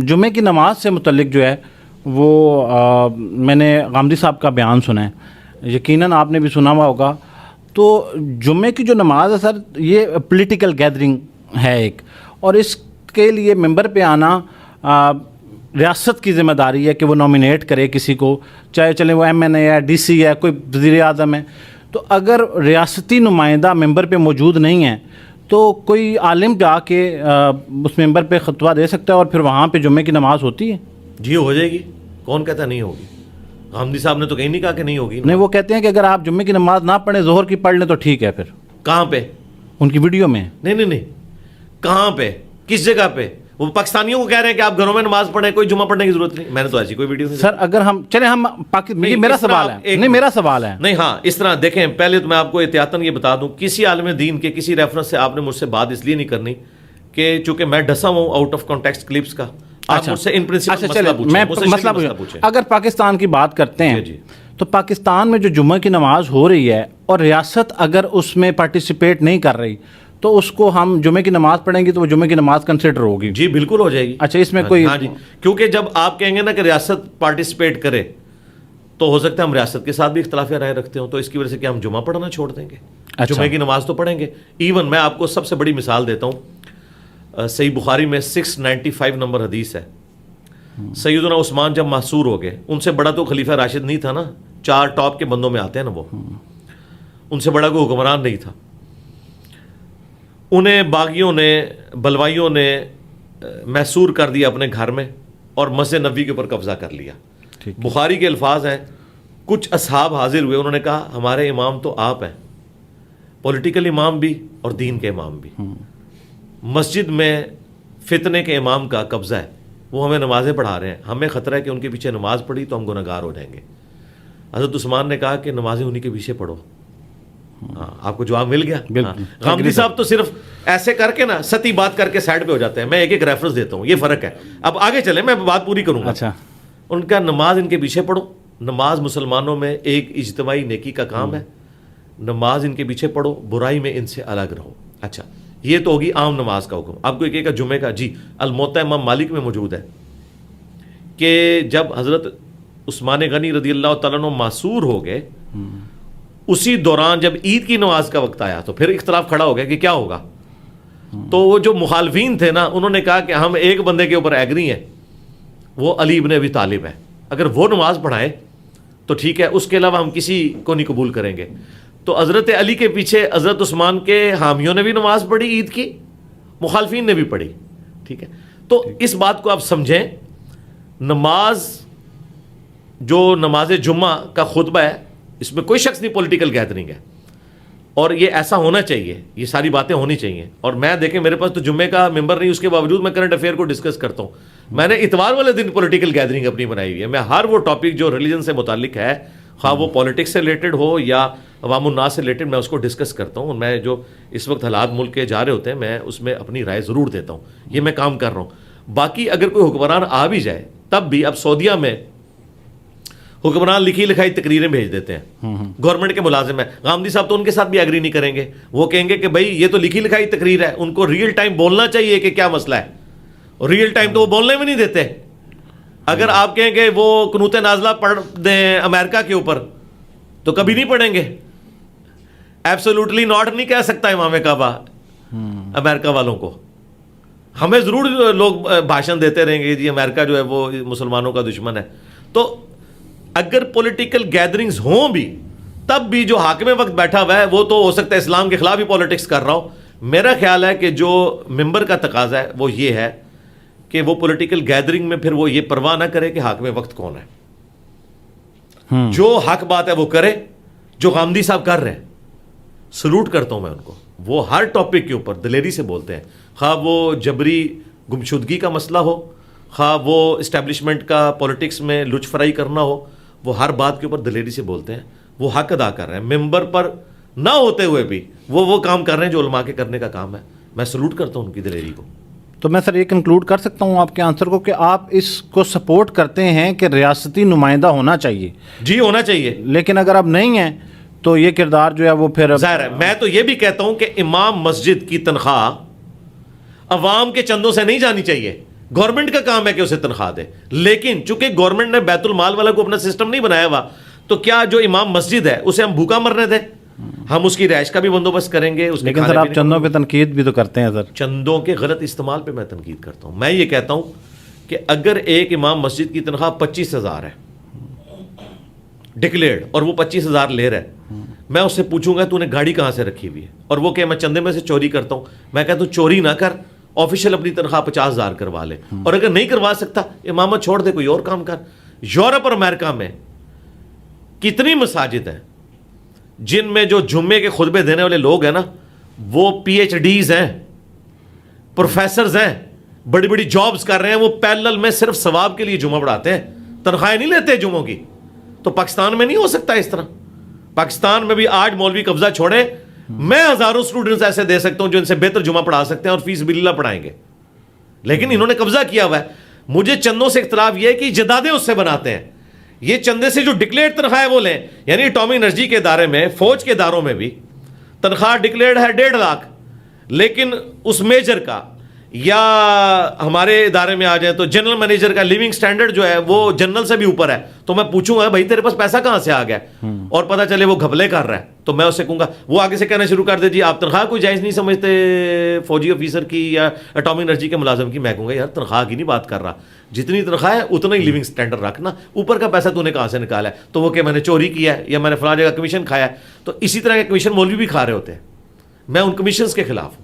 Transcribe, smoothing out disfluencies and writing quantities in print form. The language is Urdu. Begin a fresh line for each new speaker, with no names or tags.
جمعے کی نماز سے متعلق جو ہے وہ میں نے غامدی صاحب کا بیان سنا ہے، یقیناً آپ نے بھی سنا ہوا ہوگا. تو جمعے کی جو نماز ہے سر، یہ پولیٹیکل گیدرنگ ہے ایک، اور اس کے لیے ممبر پہ آنا ریاست کی ذمہ داری ہے کہ وہ نامینیٹ کرے کسی کو، چاہے چلیں وہ ایم این اے ہے، ڈی سی ہے، کوئی وزیر اعظم ہے. تو اگر ریاستی نمائندہ ممبر پہ موجود نہیں ہے تو کوئی عالم جا کے اس ممبر پہ خطبہ دے سکتا ہے اور پھر وہاں پہ جمعے کی نماز ہوتی ہے؟
جی ہو جائے گی، کون کہتا نہیں ہوگی؟ غامدی صاحب نے تو کہیں نہیں کہا کہ نہیں ہوگی.
نہیں، وہ کہتے ہیں کہ اگر آپ جمعے کی نماز نہ پڑھیں، ظہر کی پڑھ لیں تو ٹھیک ہے. پھر
کہاں پہ؟
ان کی ویڈیو میں.
نہیں کہاں پہ، کس جگہ پہ؟ وہ پاکستانیوں کو کہہ رہے ہیں کہ آپ گھروں میں نماز پڑھیں، کوئی جمعہ پڑھنے کی ضرورت نہیں. میں نے تو ایسی کوئی ویڈیو نہیں.
سر اگر ہم چلیں، ہم میرا سوال ہے، نہیں میرا سوال ہے.
نہیں ہاں، اس طرح دیکھیں، پہلے تو میں آپ کو احتیاطاً یہ بتا دوں، کسی عالم دین کے کسی ریفرنس سے آپ نے مجھ سے بات اس لیے نہیں کرنی کہ چونکہ میں ڈسا ہوں آؤٹ آف کانٹیکسٹ کلپس کا. آپ مجھ سے ان پرنسپل
مسئلہ پوچھیں. اگر پاکستان کی بات کرتے ہیں تو پاکستان میں جو جمعہ کی نماز ہو رہی ہے اور ریاست اگر اس میں پارٹیسپیٹ نہیں کر رہی تو اس کو ہم جمعے کی نماز پڑھیں گے تو وہ جمعے کی نماز کنسیڈر ہوگی؟
جی بالکل ہو جائے گی.
اچھا، اس میں کوئی؟
ہاں جی، کیونکہ جب آپ کہیں گے نا کہ ریاست پارٹیسپیٹ کرے تو ہو سکتا ہے ہم ریاست کے ساتھ بھی اختلاف رائے رکھتے ہوں، تو اس کی وجہ سے کیا ہم جمعہ پڑھنا چھوڑ دیں گے؟ جمعے کی نماز تو پڑھیں گے. ایون میں آپ کو سب سے بڑی مثال دیتا ہوں، صحیح بخاری میں 695 نمبر حدیث ہے. سیدنا عثمان جب محصور ہو گئے، ان سے بڑا تو خلیفہ راشد نہیں تھا نا، 4 ٹاپ کے بندوں میں آتے ہیں نا، وہ ان سے بڑا کوئی حکمران نہیں تھا. انہیں باغیوں نے، بلوائیوں نے محصور کر دیا اپنے گھر میں اور مسجد نبوی کے اوپر قبضہ کر لیا. بخاری کے الفاظ ہیں، کچھ اصحاب حاضر ہوئے، انہوں نے کہا ہمارے امام تو آپ ہیں، پولیٹیکل امام بھی اور دین کے امام بھی. مسجد میں فتنے کے امام کا قبضہ ہے، وہ ہمیں نمازیں پڑھا رہے ہیں، ہمیں خطرہ ہے کہ ان کے پیچھے نماز پڑھی تو ہم گنہگار ہو جائیں گے. حضرت عثمان نے کہا کہ نمازیں انہی کے پیچھے پڑھو. ہاں، آپ کو جواب مل گیا. غامدی صاحب تو صرف ایسے کر کے نا ستی بات کر کے سائڈ پہ ہو جاتے ہیں. میں ایک ریفرنس دیتا ہوں، یہ فرق ہے. اب آگے چلیں، میں بات پوری کروں گا.
اچھا،
ان کا نماز ان کے پیچھے پڑھو. نماز مسلمانوں میں ایک اجتماعی نیکی کا کام ہے. نماز ان کے پیچھے پڑھو، برائی میں ان سے الگ رہو. اچھا، یہ تو ہوگی عام نماز کا حکم. آپ کو ایک جمعے کا جی الموطا امام مالک میں موجود ہے کہ جب حضرت عثمان غنی رضی اللہ تعالیٰ عنہ معصور ہو گئے، اسی دوران جب عید کی نماز کا وقت آیا تو پھر اختلاف کھڑا ہو گیا کہ کیا ہوگا. تو وہ جو مخالفین تھے نا، انہوں نے کہا کہ ہم ایک بندے کے اوپر ایگری ہیں، وہ علی ابن ابی طالب ہے، اگر وہ نماز پڑھائے تو ٹھیک ہے، اس کے علاوہ ہم کسی کو نہیں قبول کریں گے. تو حضرت علی کے پیچھے حضرت عثمان کے حامیوں نے بھی نماز پڑھی عید کی، مخالفین نے بھی پڑھی. ٹھیک ہے، تو اس بات کو آپ سمجھیں. نماز جو نماز جمعہ کا خطبہ ہے، اس میں کوئی شخص نہیں پولیٹیکل گیدرنگ ہے، اور یہ ایسا ہونا چاہیے، یہ ساری باتیں ہونی چاہیے. اور میں دیکھیں، میرے پاس تو جمعے کا ممبر نہیں، اس کے باوجود میں کرنٹ افیئر کو ڈسکس کرتا ہوں. میں نے اتوار والے دن پولیٹیکل گیدرنگ اپنی بنائی ہوئی ہے. میں ہر وہ ٹاپک جو ریلیجن سے متعلق ہے، خواہ وہ پالیٹکس سے ریلیٹڈ ہو یا عوام الناس سے ریلیٹڈ، میں اس کو ڈسکس کرتا ہوں. میں جو اس وقت حالات ملک کے جا رہے ہوتے ہیں، میں اس میں اپنی رائے ضرور دیتا ہوں. یہ میں کام کر رہا ہوں. باقی اگر کوئی حکمران آ بھی جائے تب بھی، اب سعودیہ میں حکمران لکھی لکھائی تقریریں بھیج دیتے ہیں، گورنمنٹ کے ملازم ہیں. غامدی صاحب تو ان کے ساتھ بھی ایگری نہیں کریں گے. وہ کہیں گے کہ بھائی یہ تو لکھی لکھائی تقریر ہے، ان کو ریئل ٹائم بولنا چاہیے کہ کیا مسئلہ ہے. اور ریئل ٹائم تو وہ بولنے میں نہیں دیتے. اگر آپ کہیں کہ وہ قنوت نازلہ پڑھ دیں امریکہ کے اوپر تو کبھی نہیں پڑھیں گے. ایبسولوٹلی ناٹ نہیں کہہ سکتا امام کعبہ امریکہ والوں کو. ہمیں ضرور لوگ بھاشن دیتے رہیں گے جی امریکہ جو ہے وہ مسلمانوں کا دشمن ہے. تو اگر پولیٹیکل گیدرنگز ہوں بھی، تب بھی جو حاکم وقت بیٹھا ہوا ہے وہ تو ہو سکتا ہے اسلام کے خلاف ہی پولیٹکس کر رہا ہو. میرا خیال ہے کہ جو ممبر کا تقاضا ہے وہ یہ ہے کہ وہ پولیٹیکل گیدرنگ میں پھر وہ یہ پرواہ نہ کرے کہ حاکم وقت کون ہے. جو حق بات ہے وہ کرے، جو غامدی صاحب کر رہے ہیں. سلوٹ کرتا ہوں میں ان کو. وہ ہر ٹاپک کے اوپر دلیری سے بولتے ہیں، خواہ وہ جبری گمشدگی کا مسئلہ ہو، خواہ وہ اسٹیبلشمنٹ کا پولیٹکس میں لچ فرائی کرنا ہو، وہ ہر بات کے اوپر دلیری سے بولتے ہیں. وہ حق ادا کر رہے ہیں. ممبر پر نہ ہوتے ہوئے بھی وہ کام کر رہے ہیں جو علماء کے کرنے کا کام ہے. میں سلوٹ کرتا ہوں ان کی دلیری کو.
تو میں سر یہ کنکلوڈ کر سکتا ہوں آپ کے آنسر کو کہ آپ اس کو سپورٹ کرتے ہیں کہ ریاستی نمائندہ ہونا چاہیے؟
جی ہونا چاہیے،
لیکن اگر اب نہیں ہے تو یہ کردار جو ہے وہ پھر
ظاہر ہے. میں تو یہ بھی کہتا ہوں کہ امام مسجد کی تنخواہ عوام کے چندوں سے نہیں جانی چاہیے. گورنمنٹ کا کام ہے کہ اسے تنخواہ دے. لیکن چونکہ گورنمنٹ نے بیت المال والا کو اپنا سسٹم نہیں بنایا ہوا, تو کیا جو امام مسجد ہے اسے ہم بھوکا مرنے دیں؟ ہم اس کی رہائش کا بھی بندوبست کریں گے.
لیکن سر آپ چندوں پہ تنقید بھی تو کرتے ہیں سر.
چندوں کے غلط استعمال پہ میں تنقید کرتا ہوں. میں یہ کہتا ہوں کہ اگر ایک امام مسجد کی تنخواہ 25,000 ہے ڈکلیئرڈ, اور وہ 25,000 لے رہا ہے, میں اس سے پوچھوں گا تو نے گاڑی کہاں سے رکھی ہوئی ہے, اور وہ کہ میں چندے میں سے چوری کرتا ہوں, میں کہتا ہوں چوری نہ کر, آفیشیل اپنی تنخواہ 50,000 کروا لے, اور اگر نہیں کروا سکتا امامت چھوڑ دے, کوئی اور کام کر. یورپ اور امریکہ میں کتنی مساجد ہیں جن میں جو جمعے کے خطبے دینے والے لوگ ہیں نا, وہ پی ایچ ڈیز ہیں, پروفیسرز ہیں, بڑی بڑی جابز کر رہے ہیں, وہ پیرلل میں صرف ثواب کے لیے جمعہ پڑھاتے ہیں, تنخواہیں نہیں لیتے جمعوں کی. تو پاکستان میں نہیں ہو سکتا اس طرح. پاکستان میں بھی آج مولوی قبضہ چھوڑے, میں ہزاروں اسٹوڈنٹس ایسے دے سکتا ہوں جو ان سے بہتر جمعہ پڑھا سکتے ہیں اور فی سبیل اللہ پڑھائیں گے, لیکن انہوں نے قبضہ کیا ہوا ہے. مجھے چندوں سے اختلاف یہ ہے کہ جدادیں اس سے بناتے ہیں. یہ چندے سے جو ڈکلیئرڈ تنخواہ ہے وہ لیں. یعنی اٹامک انرجی کے ادارے میں, فوج کے اداروں میں بھی تنخواہ ڈکلیئرڈ ہے 1.5 لاکھ, لیکن اس میجر کا یا ہمارے ادارے میں آ جائیں تو جنرل مینیجر کا لیونگ سٹینڈرڈ جو ہے وہ جنرل سے بھی اوپر ہے. تو میں پوچھوں گا بھائی تیرے پاس پیسہ کہاں سے آ گیا, اور پتہ چلے وہ گھپلے کر رہا ہے, تو میں اسے کہوں گا, وہ آگے سے کہنا شروع کر دے جی آپ تنخواہ کوئی جائز نہیں سمجھتے فوجی آفیسر کی یا اٹامک انرجی کے ملازم کی. میں کہوں گا یار تنخواہ کی نہیں بات کر رہا, جتنی تنخواہ ہے اتنا ہی لیونگ سٹینڈرڈ رکھنا, اوپر کا پیسہ تو نے کہاں سے نکالا ہے. تو وہ کہ میں نے چوری کیا ہے یا میں نے فلاں جگہ کمیشن کھایا ہے, تو اسی طرح کے کمیشن مولوی بھی کھا رہے ہوتے ہیں. میں ان کمیشنز کے خلاف ہوں.